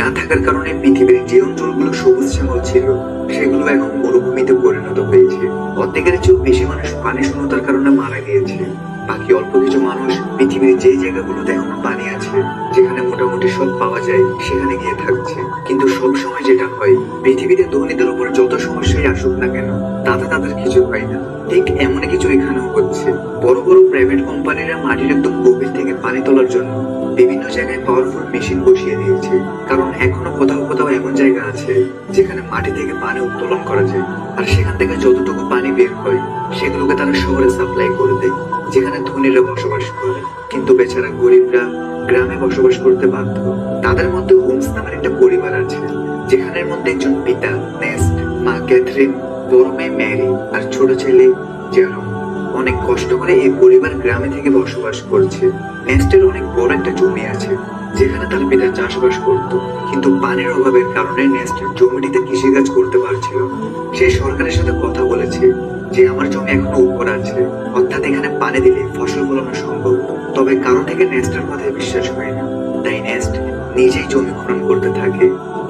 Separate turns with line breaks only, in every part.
না থাকার কারণে পৃথিবীর যে অঞ্চলগুলো সবুজ শ্যামল ছিল সেগুলো এখন মরুভূমিতে পরিণত হয়েছে। অর্ধেকের চেয়েও বেশি মানুষ পানি শূন্যতার কারণে মারা গিয়েছে। বাকি অল্প কিছু মানুষ পৃথিবীর যে জায়গাগুলোতে এখনো পানি আছে, যেখানে মোটামুটি সব পাওয়া যায়, সেখানে গিয়ে থাকছে। কিন্তু সব সময় যেটা হয়, পৃথিবীতে ধনীদের উপর যত সমস্যাই আসুক না কেন, তাতে তাদের কিছু হয় না। ঠিক এমন কিছু এখানেও হচ্ছে। বড় বড় প্রাইভেট কোম্পানিরা মাটির একদম গভীর থেকে পানি তোলার জন্য বিভিন্ন জায়গায় পাওয়ারফুল মেশিন বসিয়ে দিয়েছে। কারণ এখনো কোথাও কোথাও এমন জায়গা আছে যেখানে মাটি থেকে পানি উত্তোলন করা যায়, আর সেখান থেকে যতটুকু পানি বের হয় সেগুলোকে তারা শহরে সাপ্লাই করে দেয়, যেখানে ধনীরা বসবাস করে। কিন্তু বেচারা গরিবরা গ্রামে বসবাস করতে বাধ্য। তাদের মধ্যে হোমস নামের একটা পরিবার আছে, যেখানের মধ্যে একজন পিতা নেস্ট, মা ক্যাথরিন, বড় মেয়ে ম্যারি আর ছোট ছেলে জেরম অনেক কষ্ট করে এই পরিবার গ্রামে থেকে বসবাস করছে। নেস্টের অনেক বড় একটা জমি আছে, যেখানে তার পিতা চাষবাস করত। কিন্তু পানির অভাবের কারণে নেস্ট জমিটিতে কৃষিকাজ করতে পারছিল না। সে সরকারের সাথে কথা বলেছে যে আমার জমি এখনো উপর আছে, অর্থাৎ এখানে পানি দিলে ফসল ফলানো সম্ভব। তবে কারো থেকে নেস্টের কথায় বিশ্বাস হয় না। তাই নেস্ট নিজেই জমি খনন করতে থাকে,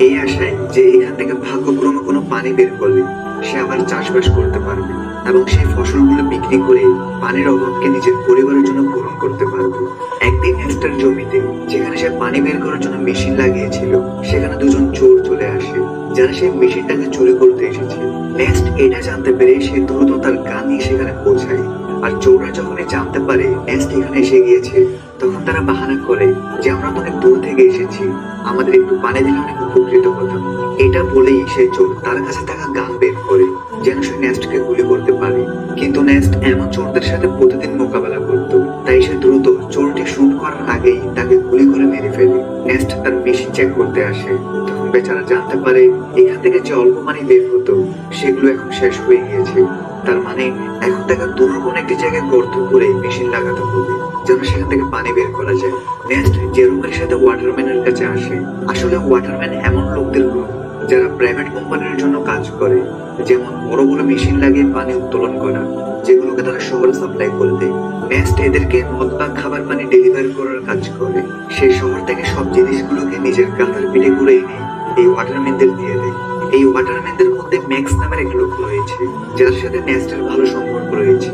এই আশায় যে এখান থেকে ভাগ্যক্রমে কোনো পানি বের করলে সে আবার চাষবাস করতে পারবে এবং সেই ফসলগুলো বিক্রি করে পানির অভাবকে নিজের পরিবারের জন্য পূরণ করতে পারবে। একদিন নেস্টের জমিতে, যেখানে সে পানি বের করার জন্য মেশিন লাগিয়েছিল, সেখানে দুজন চোর চলে আসে, যারা সেই মেশিনটাকে চুরি করতে এসেছে। নেস্ট এটা জানতে পেরে সে দ্রুত তার গান নিয়ে সেখানে পৌঁছায়। আর চোররা যখনই জানতে পারে নেস্ট এখানে এসে গিয়েছে, তখন তারা বাহানা করে যে আমরা তো অনেক দূর থেকে এসেছি, আমাদের একটু পানি দিলে অনেক উপকৃত হতাম। এটা বলেই সে চোর তার কাছে থাকা গান বের করে, যেন সে নেস্টকে গুলি করতে পারে। কিন্তু নেস্ট এমন চোরদের সাথে প্রতিদিন মোকাবেলা করত, তাই সে দ্রুত চোরটি শুট করার আগেই তাকে গুলি করে মেরে ফেলে। নেস্ট তার মেশিন চেক করতে আসে, তখন বেচারা জানতে পারে এখান থেকে যে অল্প পানি বের হতো সেগুলো এখন শেষ হয়ে গিয়েছে। তার মানে এখন তাকে দূর কোনো একটি জায়গায় গর্ত করে মেশিন লাগাতে হবে, যেন সেখান থেকে পানি বের করা যায়। নেক্সট জেরোমের সাথে ওয়াটারম্যানের কাছে আসে। আসলে ওয়াটারম্যান এমন লোকদের গ্রুপ যারা প্রাইভেট কোম্পানির জন্য কাজ করে, যেমন বড় বড় মেশিন লাগিয়ে পানি উত্তোলন করা, যেগুলোকে তারা শহরে সাপ্লাই করে দেয়। নেক্সট এদেরকে মদ বা খাবার পানি ডেলিভারি করার কাজ করে। সেই শহর থেকে সব জিনিসগুলোকে নিজের গাধার পিঠে করে এনে এই ওয়াটারম্যানদের দিয়ে দেয়। এই ওয়াটারম্যানদের মধ্যে ম্যাক্স নামের এক লোক রয়েছে, যার সাথে নেস্টের ভালো সম্পর্ক রয়েছে।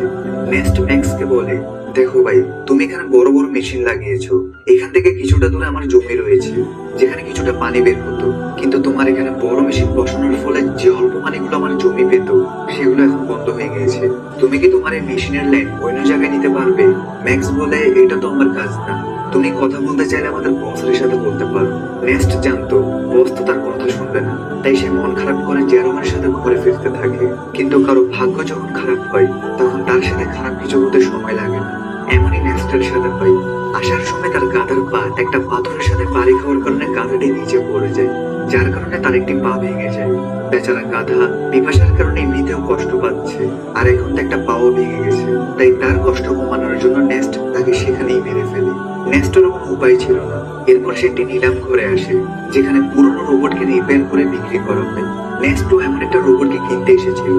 নেস্ট ম্যাক্সকে বলে, দেখো ভাই, তুমি এখানে বড় বড় মেশিন লাগিয়েছো, এখান থেকে কিছুটা দূরে আমার জমি রয়েছে, যেখানে কিছুটা পানি বের হতো। কিন্তু তোমার এখানে বড় মেশিন বসানোর ফলে যে অল্প পানিগুলো আমার জমি পেত, সেগুলো এখন বন্ধ হয়ে গিয়েছে। তুমি কি তোমার এই মেশিনের লাইন অন্য জায়গায় নিতে পারবে? ম্যাক্স বলে, এটা তো আমার কাজ না, তুমি কথা বলতে চাইলে আমাদের বসের সাথে বলতে পারো। নেস্ট জানতো বস তো তার কথা শুনবে না, তাই সে মন খারাপ করে জেরোমের সাথে ঘরে ফিরতে থাকে। কিন্তু কারো ভাগ্য যখন খারাপ হয়, তখন তার সাথে খারাপ কিছু হতে সময় লাগে না। এমনই নেস্টের সাথে হয়। আসার সময় তার গাধার পা একটা পাথরের সাথে বাড়ি খাওয়ার কারণে গাধাটি নিচে পড়ে যায়, যার কারণে তার একটি পা ভেঙে যায়। বেচারা গাধা পিপাসার কারণে এমনিতেও কষ্ট পাচ্ছে, আর এখন তো একটা পাও ভেঙে গেছে। তাই তার কষ্ট কমানোর জন্য নেস্ট তাকে সেখানেই মেরে ফেলে। নেস্টের কোনো উপায় ছিল না। এরপর সে একটি নিলাম করে আসে, যেখানে পুরনো রোবটকে রিপেয়ার করে বিক্রি করা হয়। নেস্টও এমন একটা রোবটকে কিনতে এসেছিল,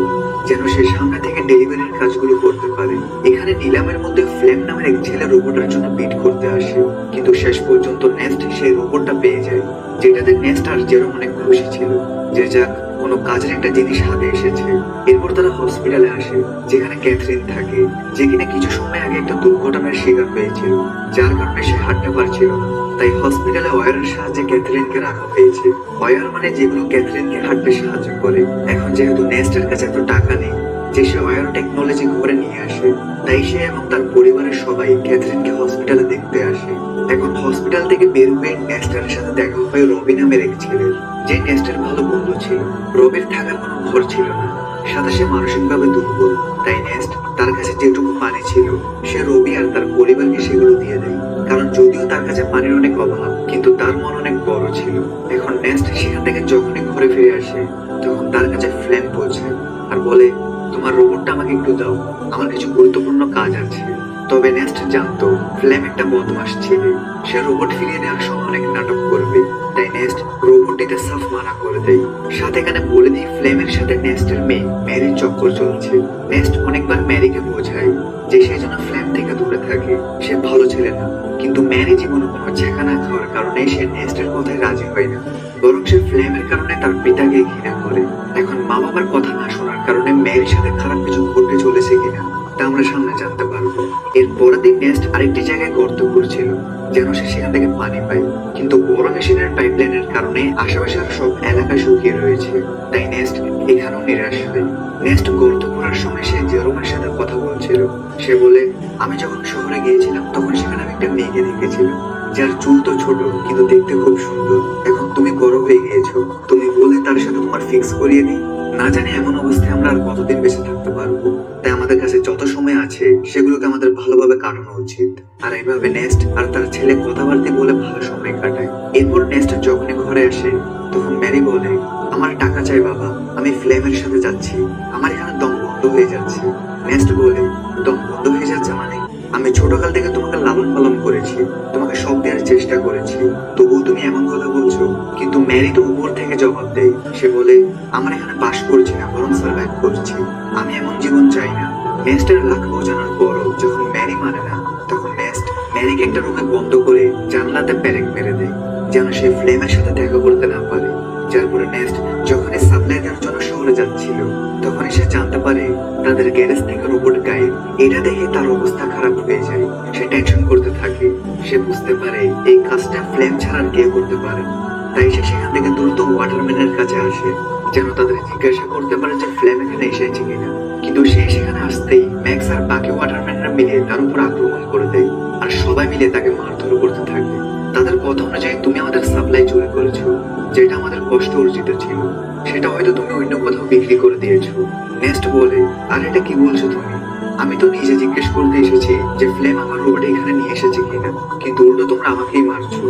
যেন সে সামনে থেকে ডেলিভারির কাজগুলো করতে পারে। এখানে নিলামের মধ্যে ফ্ল্যাম নামের এক ছেলে রোবটের জন্য বিট করতে আসে, কিন্তু শেষ পর্যন্ত নেস্ট সেই রোবটটা পেয়ে যায়, যেটাতে নেস্ট আর জেরোম অনেক খুশি ছিল যে যাক, কোনো কাজের একটা জিনিস হাতে এসেছে। এরপর তারা হসপিটালে আসে, যেখানে ক্যাথরিন থাকে, যে কিনা কিছু সময় আগে একটা দুর্ঘটনার শিকার হয়েছিল, যার কারণে সে হাঁটতে পারছিল না। তাই হসপিটালে ওয়্যারের সাহায্যে ক্যাথরিনকে রাখা হয়েছে। ওয়্যার মানে যেগুলো ক্যাথরিনকে হাঁটতে সাহায্য করে। এখন যেহেতু নেস্টের কাছে এত টাকা নেই যে সে ওয়্যার টেকনোলজি ঘরে নিয়ে আসে, তাই সে এবং তার পরিবারের সবাই ক্যাথরিনকে হসপিটালে দেখতে আসে। এখন হসপিটাল থেকে বের হয়ে নেস্টের সাথে দেখা হয় রবি নামের এক ছেলের, যে নেস্টের ভালো বন্ধু ছিল। রবির থাকার কোনো ঘর ছিল না, সাথে সে মানসিকভাবে দুর্বল। তাই নেস্ট তার কাছে যেটুকু পানি ছিল, সে রবি আর তার পরিবারকে সেগুলো দিয়ে দেয়। কারণ যদিও তার কাছে পানির অনেক অভাব, কিন্তু তার মন অনেক বড় ছিল। এখন নেস্ট সেখান থেকে যখনই ঘরে ফিরে আসে, তখন তার কাছে ফ্ল্যাম পৌঁছায় আর বলে, তোমার রোবটটা আমাকে একটু দাও, আমার কিছু গুরুত্বপূর্ণ কাজ আছে। তবে নেস্ট জানতো ফ্ল্যাম একটা বদমাশ ছেলে, সে রোবট ফিরিয়ে দেওয়ার সময় অনেক নাটক করবে। তাই নেস্ট রোবটটিতে সাফ মানা করে দেয়। সাথে এখানে বলে দিই ফ্ল্যামের সাথে নেস্টের মেয়ে ম্যারির চক্কর চলছে। নেস্ট অনেকবার ম্যারিকে বোঝায় যে সে যেন ফ্ল্যাম থেকে দূরে থাকে, সে ভালো ছেলে না। কিন্তু ম্যারি জীবনে কোনো ছেঁকা না খাওয়ার কারণে সে নেস্টের কথায় রাজি হয় না। বরং সে ফ্লেমের কারণে তার পিতাকে ঘৃণা করে। এখন মা বাবার কথা না শোনার কারণে মেয়ের সাথে খারাপ কিছু ঘটতে চলেছে কিনা তা আমরা সামনে জানতে পারবো। এর পরের দিন নেস্ট আরেকটি জায়গায় গর্ত করছিল যেন সে সেখান থেকে পানি পায়, কিন্তু বড় মেশিনের পাইপলাইনের কারণে আশেপাশের সব এলাকা শুকিয়ে রয়েছে। তাই নেস্ট এখানেও নিরাশ হয়। নেস্ট গর্ত করার সময় সে জেরোমের সাথে কথা বলছিল। সে বলে, আমি যখন শহরে গিয়েছিলাম তখন সেখানে আমি একটা মেয়েকে দেখেছিলাম যার চুল তো ছোট কিন্তু দেখতে খুব সুন্দর। এখন তুমি বড় হয়ে গিয়েছো, তুমি বলে তার সাথে তোমার ফিক্স করিয়ে দিই। না জানি এমন অবস্থায় আমরা আর কতদিন বেঁচে থাকতে পারবো। তাই আমাদের কাছে যত সময় আছে সেগুলোকে আমাদের ভালোভাবে কাটানো উচিত। আর এইভাবে নেস্ট আর তার ছেলে কথাবার্তা বলে ভালো সময় কাটায়। এরপর নেস্ট যখনই ঘরে আসে তখন ম্যারি বলে, আমার টাকা চাই বাবা, আমি ফ্লেমের সাথে যাচ্ছি, আমার এখানে দম বন্ধ হয়ে যাচ্ছে। নেস্ট বলে, দম বন্ধ হয়ে যাচ্ছে মানে? আমি ছোটকাল থেকে তোমাকে লালন পালন করেছি, তোমাকে সব দেওয়ার চেষ্টা করেছি, তবুও তুমি এমন কথা বলছো। কিন্তু ম্যারি তো উপর থেকে জবাব দেয়। সে বলে, আমার এখানে বাস করছি না, বরং সার্ভাইভ করছি, আমি এমন জীবন চাই না। নেস্টের লাখ বোঝানোর পরও যখন ম্যারি মানে না, তখন নেস্ট ম্যারিকে একটা রুমে বন্ধ করে জানলাতে প্যারেক মেরে দেয় যেন সে ফ্লেমের সাথে দেখা করতে না পারে। যার পরে নেস্ট যখনই সাপ্লাই দেওয়ার জন্য শহরে যাচ্ছিল তখনই সে জানতে পারে তাদের গ্যারেজ থেকে রোবট গায়েব। এটা দেখে তার অবস্থা খারাপ হয়ে যায়। সে টেনশন করতে থাকে। সে বুঝতে পারে এই কাজটা ফ্লেম ছাড়া আর কে করতে পারে। তাই সে সেখান থেকে দ্রুত ওয়াটারম্যানের কাছে আসে যেন তাদের জিজ্ঞাসা করতে পারে যে ফ্লেম এখানে এসেছে কিনা। কিন্তু সে সেখানে আসতেই ম্যাক্স আর বাকি ওয়াটারম্যানরা মিলে তার উপর আক্রমণ করে দেয় আর সবাই মিলে তাকে মারধর করতে থাকে। তাদের কথা অনুযায়ী তুমি আমাদের সাপ্লাই চুরি করেছো, যেটা আমাদের কষ্ট অর্জিত ছিল, সেটা হয়তো তুমি অন্য কোথাও বিক্রি করে দিয়েছো। নেস্ট বলে, আর এটা কি বলছো তুমি? আমি তো নিজে জিজ্ঞেস করতে এসেছি যে ফ্লেম আমার রোবট এখানে নিয়ে এসেছে কিনা, কিন্তু উল্টো তোমরা আমাকেই মারছো।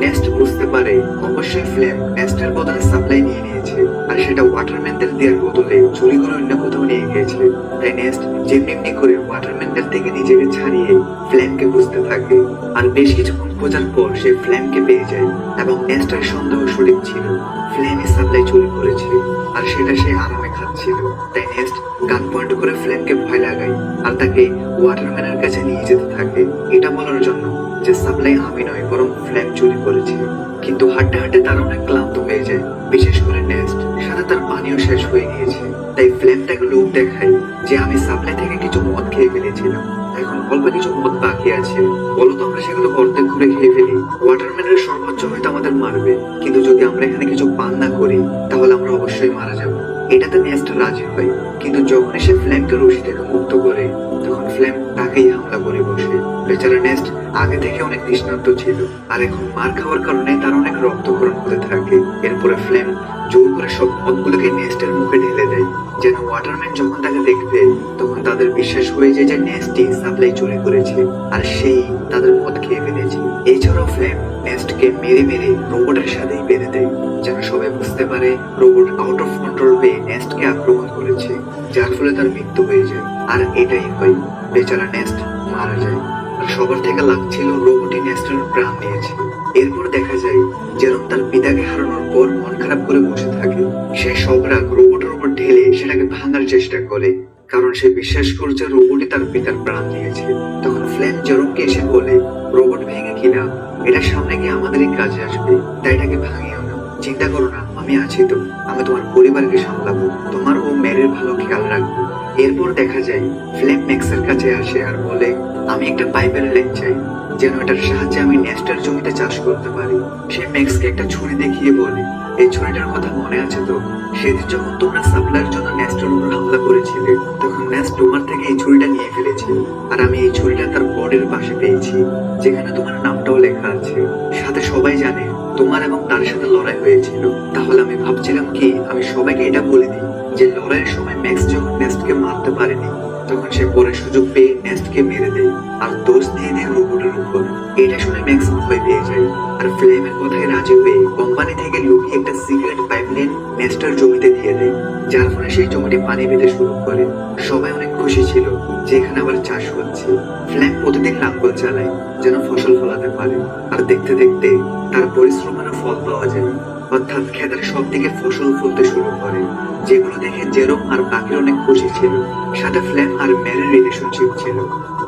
নেস্ট বুঝতে পারে অবশ্যই ফ্লেম নেস্টের বদলে সাপ্লাই নিয়ে নিয়েছে আর সেটা ওয়াটারম্যানদের দেওয়ার বদলে চুরি করে অন্য কোথাও নিয়ে গিয়েছে। তাই নেস্ট যেমনি করে ওয়াটারম্যানদের থেকে নিজেকে ছাড়িয়ে ফ্লেমকে খুঁজতে থাকে। আর বেশ কিছুক্ষণ খোঁজার পর সে ফ্লেমকে পেয়ে যায় এবং নেস্টের সন্দেহ সঠিক ছিল, ফ্লেমই সাপ্লাই চুরি করেছে আর সেটা সে আরামে খাচ্ছিল। তাই নেস্ট গান পয়েন্ট করে ফ্লেমকে ভয় লাগায় আর তাকে ওয়াটারম্যানের কাছে নিয়ে যেতে থাকে এটা বলার জন্য যে সাপ্লাই আমি নয় বরং ফ্লেম চুরি করেছে। কিন্তু হাঁটতে হাঁটতে তারা অনেক ক্লান্ত হয়ে যায়, বিশেষ করে নেস্ট, সাথে তার পানিও শেষ হয়ে গিয়েছে। তাই ফ্লেম তাকে লোভ দেখায় যে আমি সাপ্লাই থেকে কিছু মদ খেয়ে ফেলেছিলাম, এখন অল্প কিছু মদ বাকি আছে, বলো তো আমরা সেগুলো অর্ধেক করে খেয়ে ফেলি। ওয়াটারম্যানের সর্বোচ্চ হয়তো আমাদের মারবে, কিন্তু যদি আমরা এখানে কিছু পান না করি তাহলে আমরা অবশ্যই মারা যাব। এটাতে নেস্ট রাজি হয়, কিন্তু যখন সে ফ্লেমকে রশি থেকে মুক্ত করে তখন ফ্লেম তাকেই হামলা করে বসে। বেচারা নেস্ট আগে থেকে অনেক তৃষ্ণার্ত ছিল আর এখন মার খাওয়ার কারণে তার অনেক রক্তক্ষরণ হতে থাকে। এরপরে ফ্লেম জোর করে সব মদগুলোকে নেস্টের মুখে ঢেলে দেয় যেন ওয়াটারম্যান যখন তাকে দেখবে তখন তাদের বিশ্বাস হয়ে যায় যে নেস্টই সাপ্লাই চুরি করেছে আর সেই তাদের মদ খেয়ে ফেলেছে। এছাড়াও ফ্লেম নেস্টকে মেরে মেরে রোবটের সাথেই বেঁধে দেয় যেন সবাই বুঝতে পারে রোবট আউট অফ কন্ট্রোল হয়ে নেস্টকে আক্রমণ করেছে, যার ফলে তার মৃত্যু হয়ে যায়। আর এটাই হয়, বেচারা নেস্ট মারা যায়। আর সবার থেকে লাগছিল রোবটই নেস্টের প্রাণ নিয়েছে। এরপর দেখা যায় যেরকম তার পিতাকে হারানোর পর মন খারাপ করে বসে থাকে, সে সব রাগ রোবটের উপর ঢেলে সেটাকে ভাঙার চেষ্টা করে, কারণ সে বিশ্বাস করছে রোবটই তার পিতার প্রাণ নিয়েছে। তখন ফ্লেম জেরোমকে এসে বলে, রোবট ভেঙে কিনা, এটা সামনে গিয়ে আমাদেরই কাজে আসবে, তাই এটাকে ভাঙিও না, চিন্তা করো না, আমি আছি তো, আমি তোমার পরিবারকে সামলাবো, তোমার ও মেয়ের ভালো খেয়াল রাখবো। এরপর দেখা যায় ফ্লেম ম্যাক্সের কাছে আসে আর বলে, আমি একটা পাইপের লাইন চাই যেন এটার সাহায্যে আমি নেস্টের জমিতে চাষ করতে পারি। সে ম্যাক্সকে একটা ছুরি দেখিয়ে বলে, এই ছুরিটার কথা মনে আছে তো? সেদিন যখন তোমরা সাপ্লাইয়ের জন্য নেস্টের উপর হামলা করেছিলে তখন নেস্ট তোমার থেকে এই ছুরিটা নিয়ে ফেলেছিল আর আমি এই ছুরিটা তার বডির পাশে পেয়েছি যেখানে তোমার নামটাও লেখা আছে। সাথে সবাই জানে তোমার এবং তার সাথে লড়াই হয়েছিল। তাহলে আমি ভাবছিলাম কি আমি সবাইকে এটা বলে দিই যে লড়াইয়ের সময় ম্যাক্স যখন নেস্টকে মারতে পারেনি তখন সে পরের সুযোগ পেয়ে নেস্টকে মেরে দেয় আর দোষ দিয়ে দেয় রোবটের উপর। এটা শুনে ম্যাক্স ভয় পেয়ে যায় আর ফ্লেমের কথায় রাজি হয়ে কোম্পানি থেকে লুকিয়ে একটা সিগারেট পাইপলাইন নেস্টের জমিতে দিয়ে দেয়, যার ফলে সেই জমিতে পানি পেতে শুরু করে। সবাই অনেক খুশি ছিল যে এখানে আবার চাষ হচ্ছে। ফ্লেম প্রতিদিন লাঙ্গল চালায় যেন ফসল ফলাতে পারে আর দেখতে দেখতে তার পরিশ্রমেরও ফল পাওয়া যায়, অর্থাৎ ক্ষেতের সব দিকে ফসল ফলতে শুরু করে, যেগুলো দেখে জেরোম আর বাকির অনেক খুশি ছিল। সাথে ফ্লেম আর মেরির রিলেশনশিপ ছিল,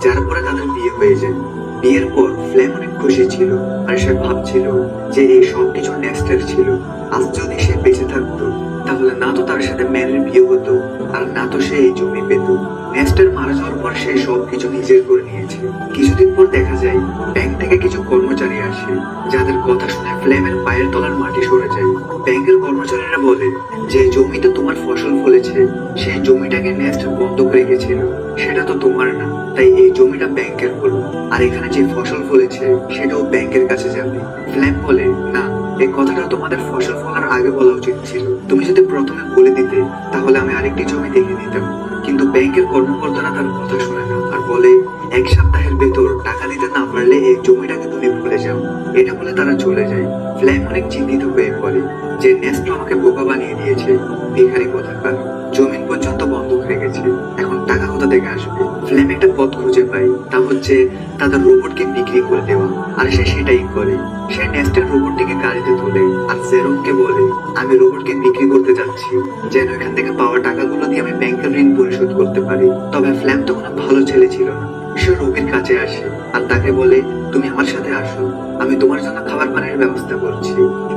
যার পরে তাদের বিয়ে হয়ে যায়। বিয়ের পর ফ্লেম অনেক খুশি ছিল আর সে ভাবছিল যে এই সব কিছু নেস্টের ছিল আজ যদি সে বেঁচে থাকতো তাহলে না তো তার সাথে ম্যারির বিয়ে হতো আর না তো সে এই জমি পেত। নেস্টার মারা যাওয়ার পর সে সবকিছু নিজের করে নিয়েছে। কিছুদিন পর দেখা যায় ব্যাংক থেকে কিছু কর্মচারী আসে, যাদের কথা শুনে ফ্লেমের পায়ের তলার মাটি সরে যায়। ব্যাংকের কর্মচারীরা বলে যে জমিতে তোমার ফসল ফলেছে সেই জমিটাকে নেস্ট বন্ধক রেখেছিল, সেটা তো তোমার না, তাই এই জমিটা ব্যাংকের হলো। আর এখানে যে ফসল ফলেছে সেটাও ব্যাংকের কাছে যাবে। ফ্লেম বলে, না, এই কথাটা তোমাদের ফসল ফলার আগে বলা উচিত ছিল। তুমি যদি প্রথমে বলে দিতে তাহলে আমি আরেকটি জমি দেখে নিতাম। কিন্তু ব্যাংকের কর্মকর্তারা তার কথা শুনে না আর বলে 1 সপ্তাহের ভেতর টাকা দিতে না পারলে এই জমিটাকে তুমি ভুলে যাও। এটা বলে তারা চলে যায়। ফ্লেম অনেক চিন্তিত হয়ে পড়ে যে নেস্ট আমাকে বোকা বানিয়ে দিয়েছে, ভিখারি কোথাকার। জমিন পর্যন্ত বন্ধক হয়ে গেছে, এখন টাকা কোথা থেকে আসবে? ফ্লেম একটা পথ খুঁজে পায়, তা হচ্ছে তাদের রোবটকে বিক্রি করে দেওয়া। আর সে সেটাই করে। সে নেস্টের রোবটটিকে গাড়িতে তোলে আর জেরোমকে বলে, আমি রোবটকে বিক্রি করতে যাচ্ছি যেন এখান থেকে পাওয়া টাকাগুলো দিয়ে আমি ব্যাংকের ঋণ পরিশোধ করতে পারি। তবে ফ্ল্যাম তো কোনো ভালো ছেলে ছিল না। সে রবির কাছে আসে আর তাকে বলে, তুমি আমার সাথে আসো, আমি তোমার জন্য খাবার পানির ব্যবস্থা করছি।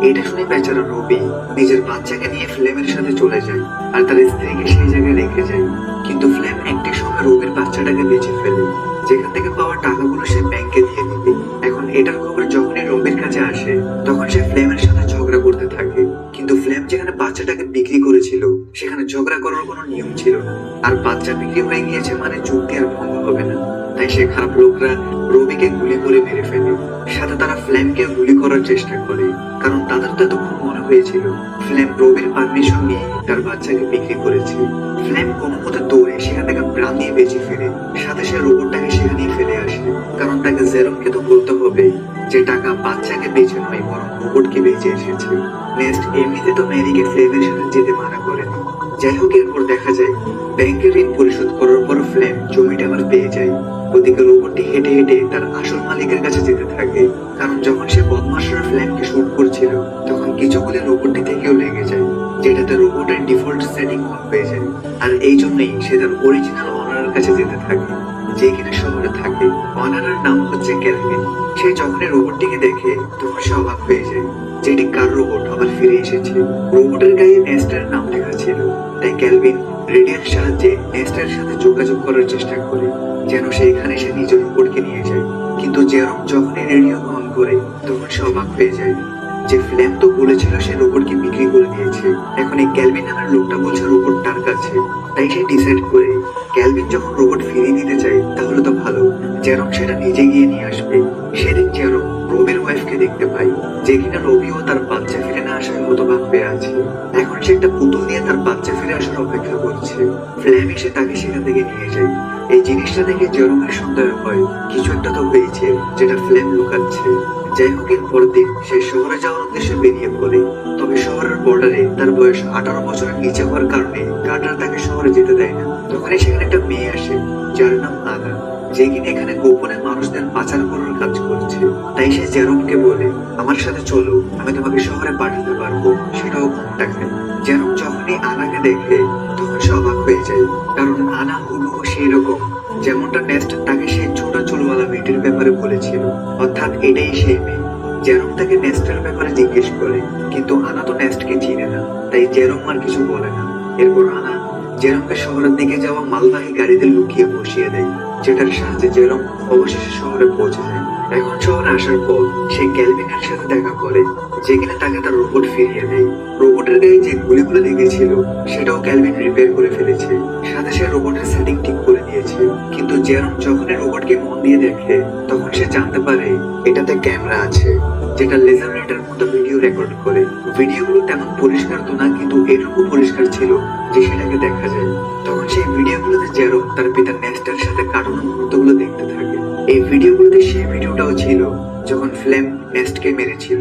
এটা শুনে বেচারা রবি নিজের বাচ্চাকে নিয়ে ফ্লেমের সাথে চলে যায় আর তার স্ত্রীকে সেই জায়গায় রেখে যায়। কিন্তু ফ্লেম একটি সময় রবির বাচ্চাটাকে বেঁচে ফেলে, যেখান থেকে পাওয়া টাকাগুলো সে ব্যাংকে দিয়ে দিবে। এখন এটার খবর যখনই রবির কাছে আসে তখন সে ফ্লেমের সাথে ঝগড়া করতে থাকে। কিন্তু ফ্লেম যেখানে বাচ্চাটাকে বিক্রি করেছিল সেখানে ঝগড়া করার কোনো নিয়ম ছিল না। আর বাচ্চা বিক্রি হয়ে গিয়েছে মানে চুক্তি আর ভঙ্গ হবে না। তাই সে খারাপ লোকরা রবিকে গুলি করে মেরে ফেলে। সাথে তারা ফ্লেমকে গুলি করার চেষ্টা করে, কারণ তাদের তো তখন মনে হয়েছিল ফ্লেম রবির পারমিশন নিয়ে তার বাচ্চাকে বিক্রি করেছে। ফ্লেম কোনো মতে দৌড়ে সেখান থেকে প্রাণ নিয়ে বেঁচে ফিরে। সাথে সে রোবটটাকে সেখানেই ফেলে আসে, কারণ তাকে জেরোমকে তো বলতে হবে যে টাকা বাচ্চাকে বেঁচে নয় বরং রোবটকে বেঁচে এসেছে। নেক্সট এমনিতে তো ম্যারিকে ফ্লেমের সাথে যেতে মানা করেনি। যাই হোক, এরপর দেখা যায় ব্যাংকের ঋণ পরিশোধ করার পর ফ্লেম জমিটা আবার পেয়ে যায়। ওদিকে রোবটটি হেঁটে হেঁটে তার আসল মালিকের কাছে যেতে থাকে, কারণ যখন সে বদমাশরা ফ্লেমকে শুট করছিল তখন কিছু গুলি রোবটটি থেকেও লেগে যায়, যেটাতে রোবটের ডিফল্ট সেটিং অন হয়ে যায়। আর এই জন্যই সে তার অরিজিনাল অনারের কাছে যেতে থাকে, যে কিনা শহরে থাকে। অনারের নাম হচ্ছে ক্যালভিন। সে যখনই রোবটটিকে দেখে তখন সে অবাক হয়ে যায়, যেটি কার রোবট আবার ফিরে এসেছে। রোবটের গায়ে নেস্টের নাম লেখা ছিল, তাই ক্যালভিন রেডিওর সাহায্যে নেস্টের সাথে যোগাযোগ করার চেষ্টা করে যেন সে এখানে সে নিজের রোবটকে নিয়ে যায়। কিন্তু জেরোম যখনই রেডিও অন করে তখন সে অবাক হয়ে যায় যে ফ্লেম তো বলেছিল সে রোবটকে বিক্রি করে দিয়েছে, এখন এই ক্যালভিন নামের লোকটা বলছে রোবট তার কাছে। তাই সে ডিসাইড করে ক্যালভিন যখন রোবট ফিরিয়ে দিতে চায় তাহলে তো ভালো, জেরোম সেটা নিজে গিয়ে নিয়ে আসবে। সেদিন জেরোম রবির ওয়াইফকে দেখতে পায়, যে কিনা রবিও তার বাচ্চা ফিরে না আসায় হতবাক হয়ে আছে। এখন সে একটা পুতুল নিয়ে তার বাচ্চা ফিরে আসার অপেক্ষা করছে। ফ্লেম এসে তাকে সেখান থেকে নিয়ে যায়। এই জিনিসটা দেখে জেরোমের সন্দেহ হয় কিছু একটা তো হয়েছে যেটা ফ্লেম লুকাচ্ছে। যাই হোক, এর পরের দিন সে শহরে যাওয়ার উদ্দেশ্যে বেরিয়ে পড়ে। তবে শহরের বর্ডারে তার বয়স 18 বছরের নিচে হওয়ার কারণে গার্ডার তাকে শহরে যেতে দেয় না। তখনই সেখানে একটা মেয়ে আসে যার নাম আনা, যে কিনা এখানে গোপনে মানুষদের পাচার করার কাজ করছে। তাই সে জেরোমকে বলে, আমার সাথে চলো, আমি তোমাকে শহরে পাঠাতে পারবো, সেটাও কম টাকায়। জেরোম যখনই আনাকে দেখে তখন সে অবাক হয়ে যায়, কারণ আনা হুবহু সেই রকম যেমনটা নেস্ট তাকে সেই ছোট চুলওয়ালা মেয়েটির ব্যাপারে বলেছিল, অর্থাৎ এটাই সেই মেয়ে। জেরোম তাকে নেস্টের ব্যাপারে জিজ্ঞেস করে, কিন্তু আনা তো নেস্টকে চিনে না, তাই জেরোম আর কিছু বলে না। এরপর আনা জেরোমকে শহরের দিকে যাওয়া মালবাহী গাড়িতে লুকিয়ে বসিয়ে দেয়, যেটার সাহায্যে জেরোম অবশেষে শহরে পৌঁছে যায়। এখন শহরে আসার পর সে ক্যালভিনের সাথে দেখা করে, যে কিনা তাকে তার রোবট ফিরিয়ে দেয়। রোবটের গায়ে যে গুলিগুলো লেগেছিল সেটাও ক্যালভিন রিপেয়ার করে ফেলেছে, সাথে সে রোবটের সেটিং ঠিক করে দিয়েছে। কিন্তু জেরোম যখনই রোবটকে মন দিয়ে দেখে তখন সে জানতে পারে এটাতে ক্যামেরা আছে, যেটা লেজার লাইটের মতো ভিডিও রেকর্ড করে। ভিডিওগুলো তেমন পরিষ্কার তো না, কিন্তু এটুকু পরিষ্কার ছিল যে সেটাকে দেখা যায়। তখন সেই ভিডিওগুলোতে জেরোম তার পিতা নেস্টের সাথে কাটানো মুহূর্তগুলো দেখতে থাকে। এই ভিডিওগুলোতে সেই ভিডিওটাও ছিল যখন ফ্লেম নেস্টকে মেরেছিল,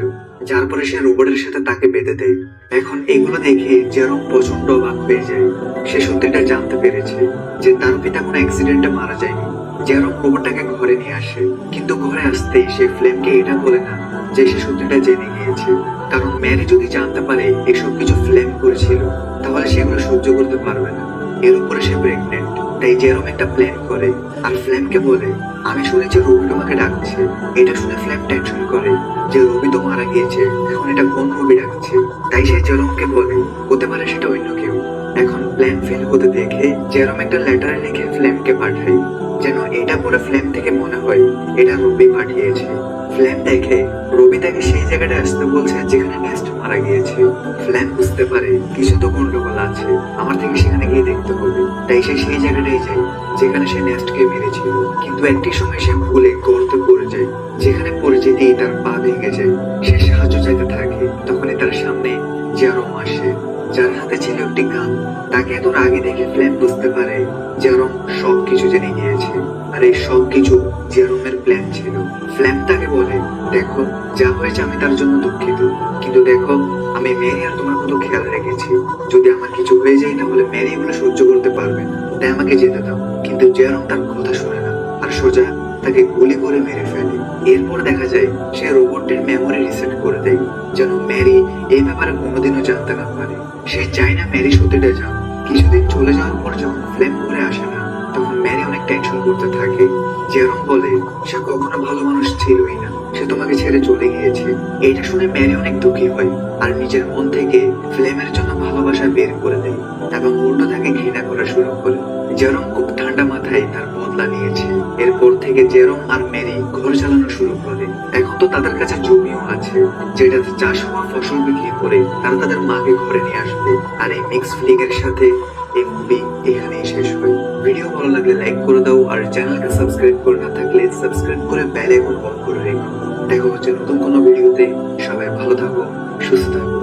যার পরে সে রোবটের সাথে তাকে বেঁধে দেয়। এখন এগুলো দেখে জেরোম প্রচন্ড অবাক হয়ে যায়। সে সত্যিটা জানতে পেরেছে যে তার পিতা কোনো অ্যাক্সিডেন্টে মারা যায়নি। জেরোম রোবটটাকে ঘরে নিয়ে আসে, কিন্তু ঘরে আসতেই সে ফ্লেমকে এটা বলে না যে সে সত্যিটা জেনে গিয়েছে, কারণ ম্যারি যদি জানতে পারে এসব কিছু ফ্লেম করেছিল তাহলে সেগুলো সহ্য করতে পারবে না। এর উপরে সে প্রেগনেন্ট, তাই জেরোম একটা প্ল্যান করে আর ফ্লেমকে বলে, আমি শুনেছি রবি তোমাকে ডাকছে। এটা শুনে ফ্লেম টেনশন করে যে রবি তো মারা গিয়েছে, এখন এটা কোন রবি ডাকছে। তাই সে জেরমকে বলে হতে পারে সেটা অন্য কেউ। এখন প্ল্যান ফেল হতে দেখে জেরম একটা লেটার লিখে ফ্লেমকে পাঠায়, যেন এটা পরে ফ্লেম থেকে মনে হয় এটা রবি পাঠিয়েছে। ফ্লেম দেখে রবি তাকে সেই জায়গাটায় আসতে বলছে যেখানে নেস্ট মারা গিয়েছে। ফ্লেম বুঝতে পারে কিছু তো গন্ডগোল আছে, আমার থেকে সেখানে গিয়ে দেখতে হবে। তাই সে সেই জায়গাটাই যায় যেখানে সে নেস্টকে মেরেছিল। কিন্তু একটি সময় সে ভুলে গর্তে পড়ে যায়, যেখানে পড়ে যেতেই তার পা ভেঙে যায়। সে সাহায্য চাইতে থাকে, তখনই তার সামনে জেরম আসে, যার হাতে ছিল একটি গান। তাকে এত আগে দেখে ফ্লেম বুঝতে পারে জেরম সবকিছু জেনে গিয়েছে, আর এই সবকিছু জেরমের প্ল্যান ছিল। ফ্লেম তাকে বলে দেখো, যা হয়েছে আমি তার জন্য দুঃখিত, কিন্তু দেখো আমি মেরি আর তোমার কত খেয়াল রেখেছি। যদি আমার কিছু হয়ে যায় তাহলে মেরি এগুলো সহ্য করতে পারবে না, তাই আমাকে যেতে দাও। কিন্তু জেরম তার কথা শুনে না, আর সোজা তাকে গুলি করে মেরে ফেলে। এরপর দেখা যায় সে রোবটটির মেমোরি রিসেট করে দেয়, যেন মেরি এই ব্যাপারে কোনোদিনও জানতে না পারে। সে চায় না মেরি সত্যিটা জান। কিছুদিন চলে যাওয়ার পর যখন ফ্লেম ঘুরে আসে না, তখন মেরি অনেক টেনশন করতে থাকে। জেরম বলে সে কখনো ভালো মানুষ ছিলই না, সে তোমাকে ছেড়ে চলে গিয়েছে। এটা শুনে মেরি অনেক দুঃখী হয়, আর নিজের মন থেকে ফ্লেমের জন্য ভালোবাসা বের করে দেয় এবং উল্টো তাকে ঘৃণা করা শুরু করে। জেরম খুব ঠান্ডা মাথায় তার বদলা নিয়েছে। এরপর থেকে জেরম আর মেরি ঘর চালানো শুরু করে। এখন তো তাদের কাছে জমিও আছে, যেটাতে চাষ হওয়া ফসল বিক্রি করে তারা তাদের মাকে ঘরে নিয়ে আসবে। আর এই মিক্স ফিলিং এর সাথে এই মুভি এখানেই শেষ হয়। ভিডিও ভালো লাগলে লাইক করে দাও, আর চ্যানেলকে সাবস্ক্রাইব করে না থাকলে সাবস্ক্রাইব করে বেল আইকন অন করে রেখো। দেখা হচ্ছে নতুন কোনো ভিডিওতে। সবাই ভালো থাকো, সুস্থ থাকো।